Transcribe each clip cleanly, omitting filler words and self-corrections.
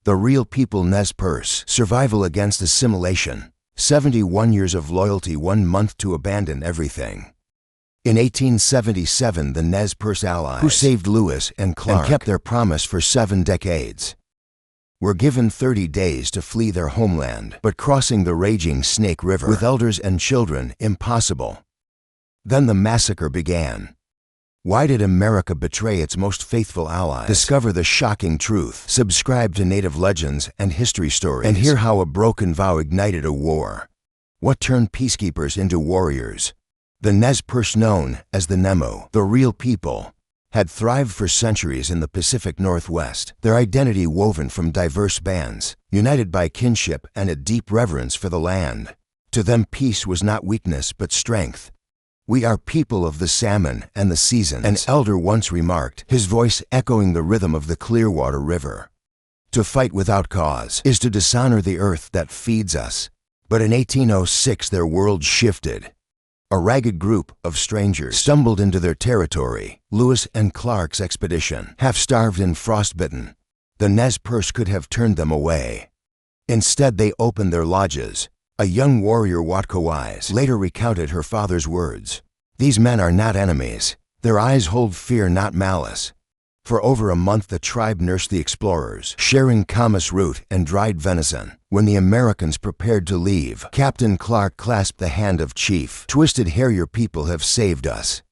The Real People Nez Perce, Survival Against Assimilation, 71 Years of Loyalty, 1 month to abandon everything. In 1877, the Nez Perce allies, who saved Lewis and Clark and kept their promise for 7 decades, were given 30 days to flee their homeland, but crossing the raging Snake River with elders and children impossible. Then the massacre began. Why did America betray its most faithful allies? Discover the shocking truth. Subscribe to Native Legends and History Stories and hear how a broken vow ignited a war. What turned peacekeepers into warriors? The Nez Perce, known as the Nimiipuu, the Real People, had thrived for centuries in the Pacific Northwest, their identity woven from diverse bands, united by kinship and a deep reverence for the land. To them, peace was not weakness but strength. "We are people of the salmon and the seasons," an elder once remarked, his voice echoing the rhythm of the Clearwater River. To fight without cause is to dishonor the earth that feeds us. But in 1806 their world shifted. A ragged group of strangers stumbled into their territory. Lewis and Clark's expedition, half-starved and frostbitten. The Nez Perce could have turned them away. Instead, they opened their lodges. A young warrior, Watkawais, later recounted her father's words. "These men are not enemies. Their eyes hold fear, not malice." For over a month the tribe nursed the explorers, sharing camas root and dried venison. When the Americans prepared to leave, Captain Clark clasped the hand of Chief. "Twisted Hair, your people have saved us."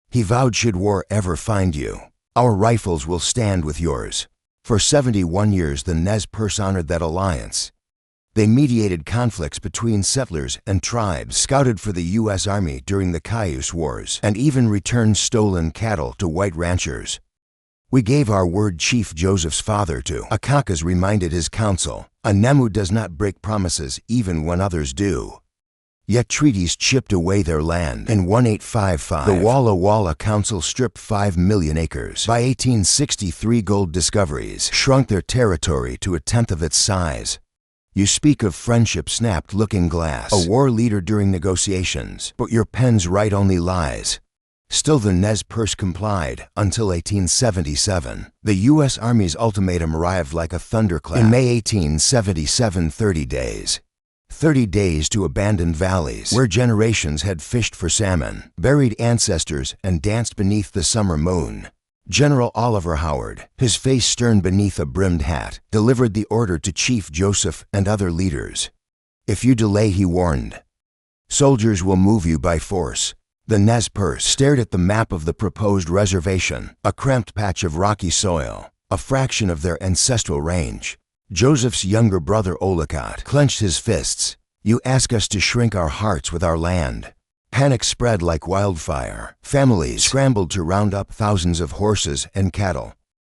He vowed, "Should war ever find you, our rifles will stand with yours." For 71 years the Nez Perce honored that alliance. They mediated conflicts between settlers and tribes, scouted for the U.S. Army during the Cayuse Wars, and even returned stolen cattle to white ranchers. "We gave our word," Chief Joseph's father to Akakas reminded his council. "A Nemu does not break promises even when others do." Yet treaties chipped away their land. In 1855, the Walla Walla Council stripped 5 million acres. By 1863, gold discoveries shrunk their territory to 1/10 of its size. You speak of friendship, snapped Looking Glass, a war leader during negotiations, but your pens write only lies. Still the Nez Perce complied, until 1877. The U.S. Army's ultimatum arrived like a thunderclap. In May 1877, 30 days. 30 days to abandon valleys where generations had fished for salmon, buried ancestors, and danced beneath the summer moon. General Oliver Howard, his face stern beneath a brimmed hat, delivered the order to Chief Joseph and other leaders. "If you delay," he warned, "soldiers will move you by force." The Nez Perce stared at the map of the proposed reservation, a cramped patch of rocky soil, a fraction of their ancestral range. Joseph's younger brother Olcott clenched his fists. "You ask us to shrink our hearts with our land." Panic spread like wildfire. Families scrambled to round up thousands of horses and cattle.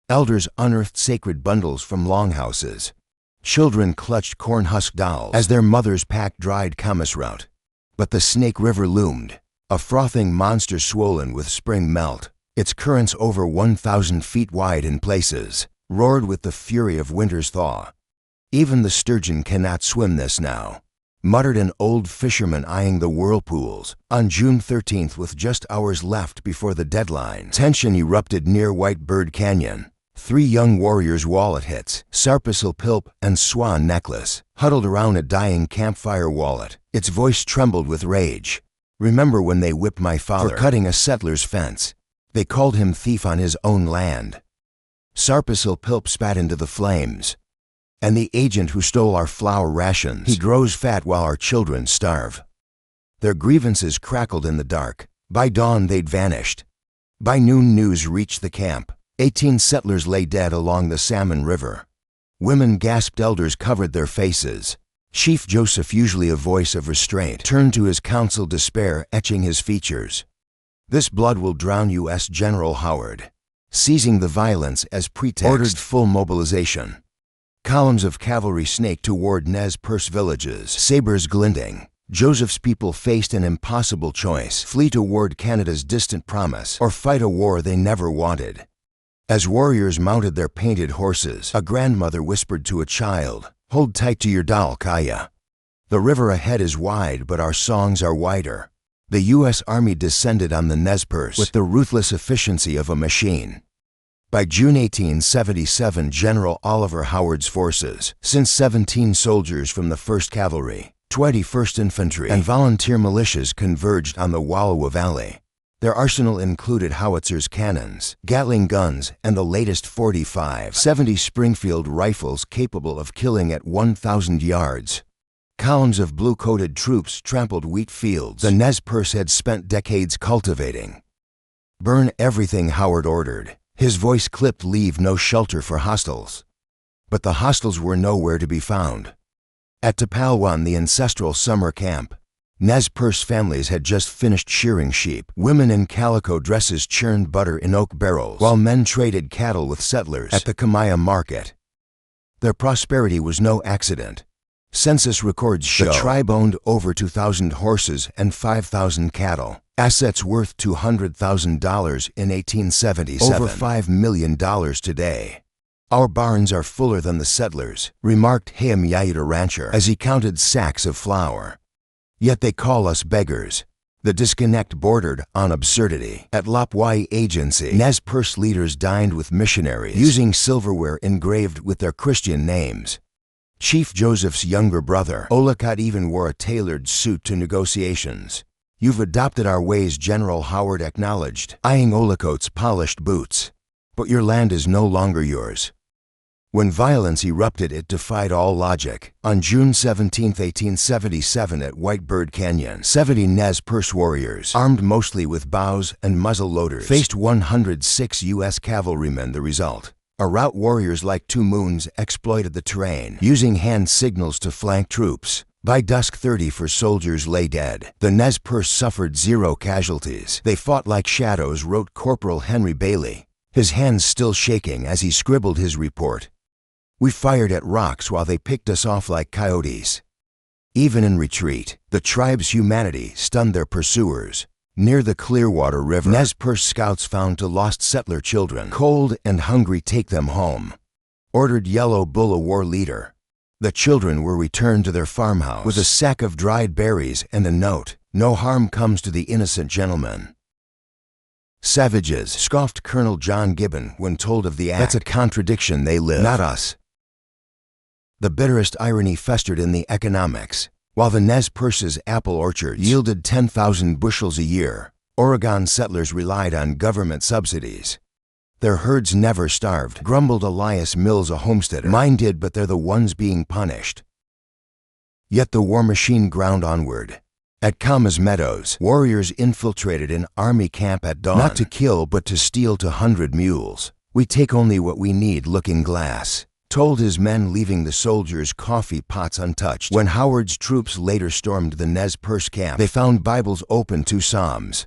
Elders unearthed sacred bundles from longhouses. Children clutched corn-husk dolls as their mothers packed dried camas root. But the Snake River loomed, a frothing monster swollen with spring melt. Its currents over 1,000 feet wide in places roared with the fury of winter's thaw. "Even the sturgeon cannot swim this now," muttered an old fisherman eyeing the whirlpools. On June 13th, with just hours left before the deadline, tension erupted near White Bird Canyon. 3 young warriors, Wallet Hits, Sarpassil Pilp, and Swan Necklace, huddled around a dying campfire. Wallet, its voice trembled with rage. "Remember when they whipped my father for cutting a settler's fence? They called him thief on his own land." Sarpassil Pilp spat into the flames. "And the agent who stole our flour rations, he grows fat while our children starve." Their grievances crackled in the dark. By dawn they'd vanished. By noon news reached the camp. 18 settlers lay dead along the Salmon River. Women gasped, elders covered their faces. Chief Joseph, usually a voice of restraint, turned to his council, despair etching his features. "This blood will drown U.S. General Howard, seizing the violence as pretext, ordered full mobilization." Columns of cavalry snaked toward Nez Perce villages, sabers glinting. Joseph's people faced an impossible choice: flee toward Canada's distant promise, or fight a war they never wanted. As warriors mounted their painted horses, a grandmother whispered to a child, "Hold tight to your doll, Kaya. The river ahead is wide, but our songs are wider." The U.S. Army descended on the Nez Perce with the ruthless efficiency of a machine. By June 1877, General Oliver Howard's forces, since 17 soldiers from the 1st Cavalry, 21st Infantry, and volunteer militias converged on the Wallowa Valley. Their arsenal included howitzers, cannons, Gatling guns, and the latest .45-70 Springfield rifles capable of killing at 1,000 yards. Columns of blue-coated troops trampled wheat fields the Nez Perce had spent decades cultivating. "Burn everything," Howard ordered. His voice clipped, "Leave no shelter for hostiles." But the hostiles were nowhere to be found. At Tepalwan, the ancestral summer camp, Nez Perce families had just finished shearing sheep. Women in calico dresses churned butter in oak barrels, while men traded cattle with settlers at the Kamaya market. Their prosperity was no accident. Census records show the tribe owned over 2,000 horses and 5,000 cattle, assets worth $200,000 in 1877, over $5 million today. "Our barns are fuller than the settlers," remarked Hayam, a rancher, as he counted sacks of flour. "Yet they call us beggars." The disconnect bordered on absurdity. At Lapwai Agency, Nez Perce leaders dined with missionaries, using silverware engraved with their Christian names. Chief Joseph's younger brother, Olcott, even wore a tailored suit to negotiations. "You've adopted our ways," General Howard acknowledged, eyeing Olcott's polished boots. "But your land is no longer yours." When violence erupted, it defied all logic. On June 17, 1877, at White Bird Canyon, 70 Nez Perce warriors, armed mostly with bows and muzzle loaders, faced 106 U.S. cavalrymen. The result: a rout warriors like two moons exploited the terrain, using hand signals to flank troops. By dusk, 34 soldiers lay dead. The Nez Perce suffered 0 casualties. "They fought like shadows," wrote Corporal Henry Bailey, his hands still shaking as he scribbled his report. "We fired at rocks while they picked us off like coyotes." Even in retreat, the tribe's humanity stunned their pursuers. Near the Clearwater River, Nez Perce scouts found 2 lost settler children, cold and hungry. "Take them home," ordered Yellow Bull, a war leader. The children were returned to their farmhouse with a sack of dried berries and a note: "No harm comes to the innocent gentleman." "Savages," scoffed Colonel John Gibbon when told of the act. "That's a contradiction. They live, not us." The bitterest irony festered in the economics. While the Nez Perce's apple orchards yielded 10,000 bushels a year, Oregon settlers relied on government subsidies. "Their herds never starved," grumbled Elias Mills, a homesteader. "Mine did, but they're the ones being punished." Yet the war machine ground onward. At Camas Meadows, warriors infiltrated an army camp at dawn, not to kill but to steal 200 mules. "We take only what we need," Looking Glass told his men, leaving the soldiers' coffee pots untouched. When Howard's troops later stormed the Nez Perce camp, they found Bibles open to Psalms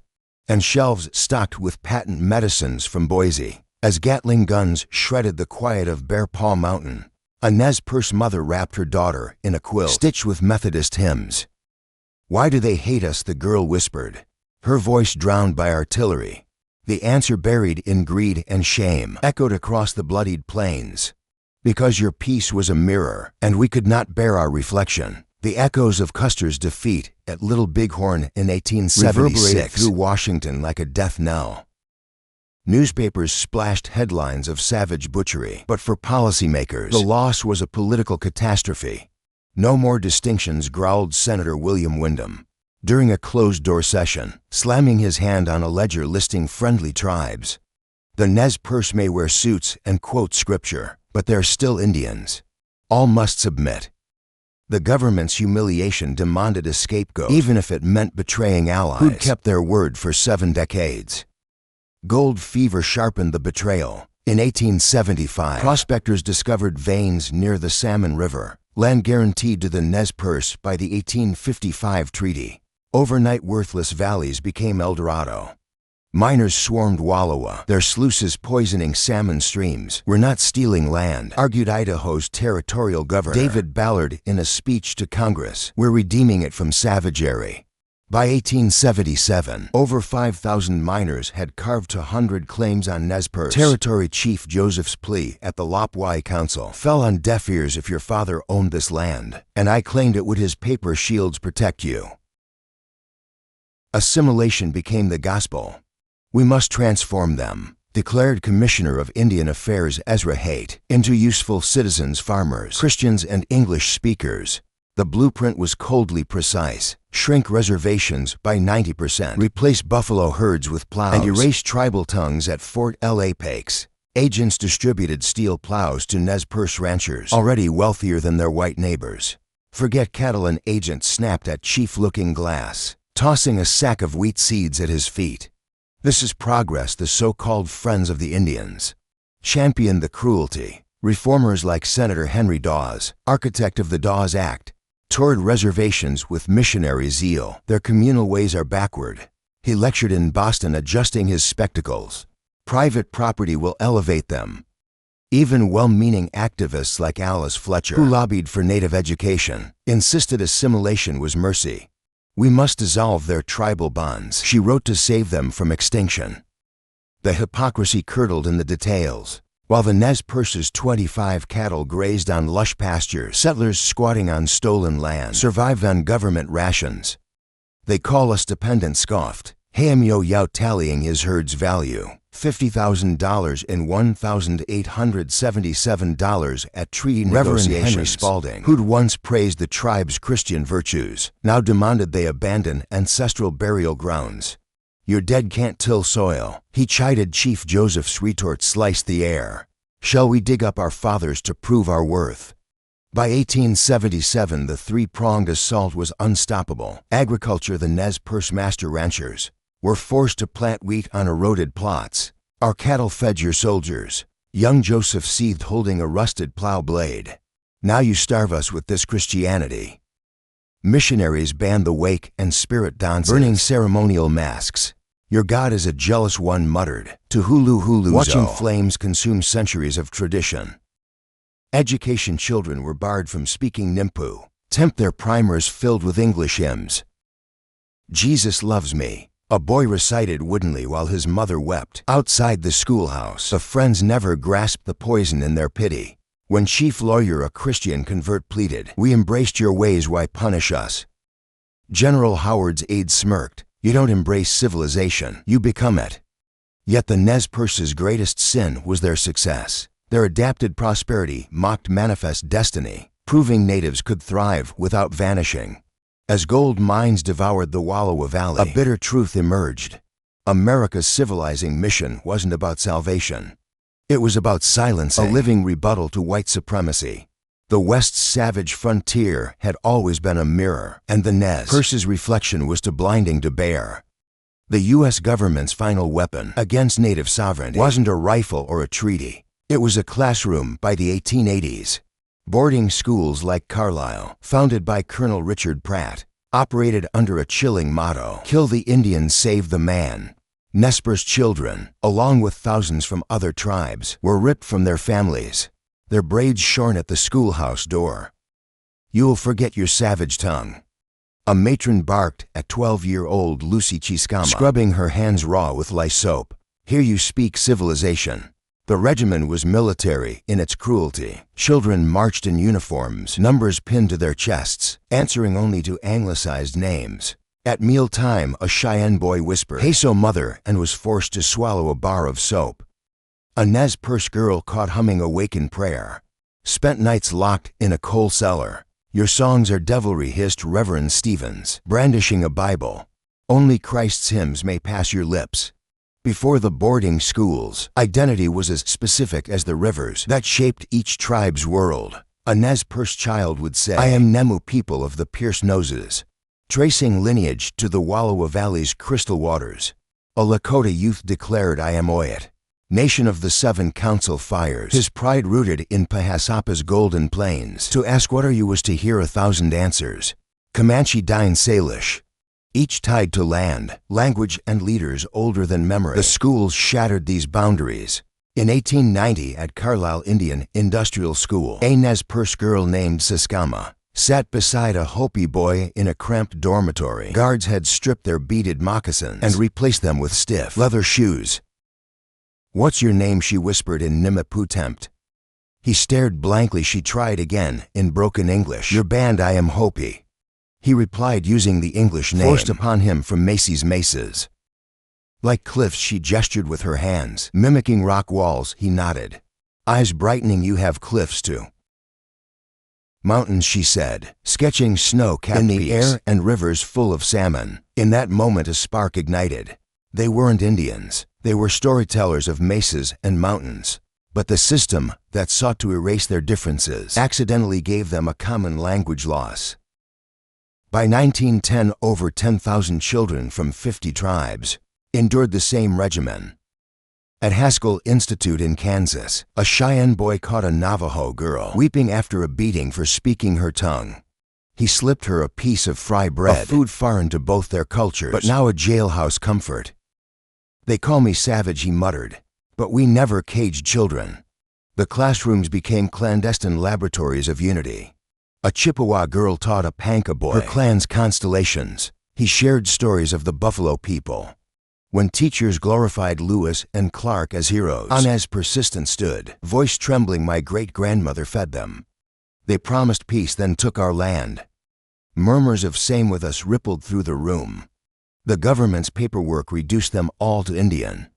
and shelves stocked with patent medicines from Boise. As Gatling guns shredded the quiet of Bear Paw Mountain, a Nez Perce mother wrapped her daughter in a quilt stitched with Methodist hymns. "Why do they hate us?" the girl whispered, her voice drowned by artillery. The answer, buried in greed and shame, echoed across the bloodied plains. "Because your peace was a mirror, and we could not bear our reflection." The echoes of Custer's defeat at Little Bighorn in 1876 reverberated through Washington like a death knell. Newspapers splashed headlines of savage butchery, but for policymakers, the loss was a political catastrophe. "No more distinctions," growled Senator William Windom during a closed-door session, slamming his hand on a ledger listing friendly tribes. "The Nez Perce may wear suits and quote scripture, but they're still Indians. All must submit." The government's humiliation demanded a scapegoat, even if it meant betraying allies who'd kept their word for 7 decades. Gold fever sharpened the betrayal. In 1875, prospectors discovered veins near the Salmon River, land guaranteed to the Nez Perce by the 1855 treaty. Overnight, worthless valleys became El Dorado. Miners swarmed Wallowa, their sluices poisoning salmon streams. "We're not stealing land," argued Idaho's territorial governor, David Ballard, in a speech to Congress. "We're redeeming it from savagery." By 1877, over 5,000 miners had carved 100 claims on Nez Perce. Territory Chief Joseph's plea at the Lapwai Council fell on deaf ears. "If your father owned this land, and I claimed it, would his paper shields protect you?" Assimilation became the gospel. "We must transform them," declared Commissioner of Indian Affairs Ezra Haight, into useful citizens, farmers, Christians, and English speakers. The blueprint was coldly precise: shrink reservations by 90%, replace buffalo herds with plows, and erase tribal tongues at Fort L'apex. Agents distributed steel plows to Nez Perce ranchers, already wealthier than their white neighbors. Forget cattle, an agent snapped at Chief Looking Glass, tossing a sack of wheat seeds at his feet. This is progress. The so-called Friends of the Indians championed the cruelty. Reformers like Senator Henry Dawes, architect of the Dawes Act, toured reservations with missionary zeal. Their communal ways are backward. He lectured in Boston, adjusting his spectacles. Private property will elevate them. Even well-meaning activists like Alice Fletcher, who lobbied for Native education, insisted assimilation was mercy. We must dissolve their tribal bonds, she wrote, to save them from extinction. The hypocrisy curdled in the details. While the Nez Perce's 25 cattle grazed on lush pastures, settlers squatting on stolen land survived on government rations. They call us dependent, scoffed. Haimyo Yao tallying his herd's value, $50,000 and $1,877 at treaty negotiations. Reverend Henry Spalding, who'd once praised the tribe's Christian virtues, now demanded they abandon ancestral burial grounds. Your dead can't till soil, he chided. Chief Joseph's retort sliced the air. Shall we dig up our fathers to prove our worth? By 1877, the three-pronged assault was unstoppable. Agriculture. The Nez Perce master ranchers were forced to plant wheat on eroded plots. Our cattle fed your soldiers. Young Joseph seethed, holding a rusted plow blade. Now you starve us with this Christianity. Missionaries banned the wake and spirit dances, burning ceremonial masks. Your God is a jealous one, muttered. To Hulu Hulu, watching flames consume centuries of tradition. Education. Children were barred from speaking Nimiipuu. Tempt their primers filled with English hymns. Jesus loves me, a boy recited woodenly while his mother wept. Outside the schoolhouse, the friends never grasped the poison in their pity. When chief lawyer, a Christian convert, pleaded, we embraced your ways, why punish us? General Howard's aide smirked, you don't embrace civilization, you become it. Yet the Nez Perce's greatest sin was their success. Their adapted prosperity mocked manifest destiny, proving natives could thrive without vanishing. As gold mines devoured the Wallowa Valley, a bitter truth emerged. America's civilizing mission wasn't about salvation. It was about silencing, a living rebuttal to white supremacy. The West's savage frontier had always been a mirror, and the Nez Perce's reflection was too blinding to bear. The U.S. government's final weapon against native sovereignty wasn't a rifle or a treaty. It was a classroom. By the 1880s, boarding schools like Carlisle, founded by Colonel Richard Pratt, operated under a chilling motto: kill the Indian, save the man. Nez Perce children, along with thousands from other tribes, were ripped from their families, their braids shorn at the schoolhouse door. You'll forget your savage tongue, a matron barked at 12-year-old Lucy Chiskama, scrubbing her hands raw with lye soap. Here you speak civilization. The regimen was military in its cruelty. Children marched in uniforms, numbers pinned to their chests, answering only to anglicized names. At mealtime, a Cheyenne boy whispered, "Peso, mother," and was forced to swallow a bar of soap. A Nez Perce girl caught humming a waken prayer. Spent nights locked in a coal cellar. Your songs are devilry, hissed Reverend Stevens, brandishing a Bible. Only Christ's hymns may pass your lips. Before the boarding schools, identity was as specific as the rivers that shaped each tribe's world. A Nez Perce child would say, I am Nemu, people of the pierced noses, tracing lineage to the Wallowa Valley's crystal waters. A Lakota youth declared, I am Oyat, nation of the seven council fires, his pride rooted in Pahasapa's golden plains. To ask what are you was to hear 1,000 answers. Comanche Dine Salish, each tied to land, language, and leaders older than memory. The schools shattered these boundaries. In 1890, at Carlisle Indian Industrial School, a Nez Perce girl named Siskama sat beside a Hopi boy in a cramped dormitory. Guards had stripped their beaded moccasins and replaced them with stiff leather shoes. What's your name? She whispered in Nimiipuu tempt. He stared blankly. She tried again in broken English. Your band, I am Hopi. He replied using the English name forced upon him from Macy's Maces. Like cliffs, she gestured with her hands. Mimicking rock walls, he nodded. Eyes brightening, you have cliffs too. Mountains, she said, sketching snow-capped in the air and rivers full of salmon. In that moment a spark ignited. They weren't Indians. They were storytellers of mesas and mountains. But the system that sought to erase their differences accidentally gave them a common language loss. By 1910, over 10,000 children from 50 tribes endured the same regimen. At Haskell Institute in Kansas, a Cheyenne boy caught a Navajo girl weeping after a beating for speaking her tongue. He slipped her a piece of fry bread, a food foreign to both their cultures, but now a jailhouse comfort. They call me savage, he muttered, but we never caged children. The classrooms became clandestine laboratories of unity. A Chippewa girl taught a Panka boy her clan's constellations. He shared stories of the Buffalo people. When teachers glorified Lewis and Clark as heroes, Nez persistent stood, voice trembling, my great-grandmother fed them. They promised peace, then took our land. Murmurs of same with us rippled through the room. The government's paperwork reduced them all to Indian.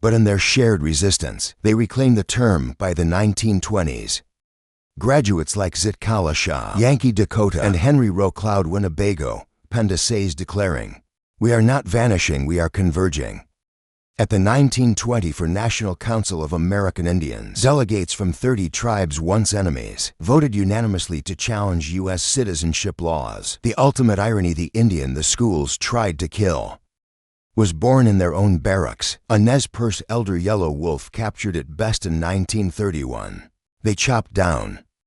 But in their shared resistance, they reclaimed the term by the 1920s. Graduates like Zitkala Shah, Yankee Dakota, and Henry Rowe Cloud Winnebago penned essays declaring, "We are not vanishing, we are converging." At the 1924 National Council of American Indians, delegates from 30 tribes, once enemies, voted unanimously to challenge U.S. citizenship laws. The ultimate irony: the Indian the schools tried to kill was born in their own barracks. A Nez Perce elder yellow wolf captured it best in 1931. They chopped down